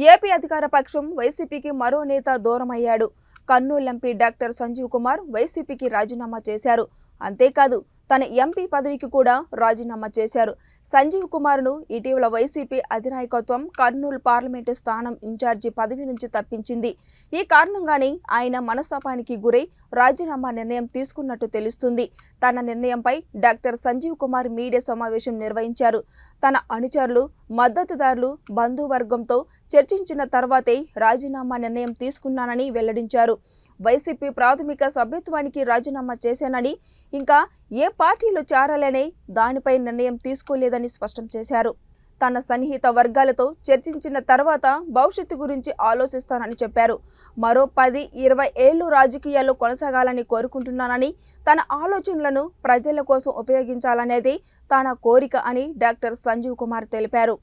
AP అధికార పక్షం వైసీపీకి మరో నేత దూరమయ్యాడు. కర్నూలు ఎంపీ డాక్టర్ సంజీవ్ కుమార్ వైసీపీకి రాజీనామా చేశారు. అంతేకాదు తన ఎంపీ పదవికి కూడా రాజీనామా చేశారు. సంజీవ్ కుమార్ను ఇటీవల వైసీపీ అధినాయకత్వం కర్నూలు పార్లమెంటు స్థానం ఇన్ఛార్జి పదవి నుంచి తప్పించింది. ఈ కారణంగానే ఆయన మనస్తాపానికి గురై రాజీనామా నిర్ణయం తీసుకున్నట్టు తెలుస్తుంది. తన నిర్ణయంపై డాక్టర్ సంజీవ్ కుమార్ మీడియా సమావేశం నిర్వహించారు. తన అనుచరులు, మద్దతుదారులు, బంధువర్గంతో చర్చించిన తర్వాతే రాజీనామా నిర్ణయం తీసుకున్నానని వెల్లడించారు. వైసీపీ ప్రాథమిక సభ్యత్వానికి రాజీనామా చేశానని, ఇంకా ఏ పార్టీలో చేరాలనే దానిపై నిర్ణయం తీసుకోలేదని స్పష్టం చేశారు. తన సన్నిహిత వర్గాలతో చర్చించిన తర్వాత భవిష్యత్తు గురించి ఆలోచిస్తానని చెప్పారు. మరో 10-20 ఏళ్లు రాజకీయాల్లో కొనసాగాలని కోరుకుంటున్నానని, తన ఆలోచనలను ప్రజల కోసం ఉపయోగించాలనేది తన కోరిక అని డాక్టర్ సంజీవ్ కుమార్ తెలిపారు.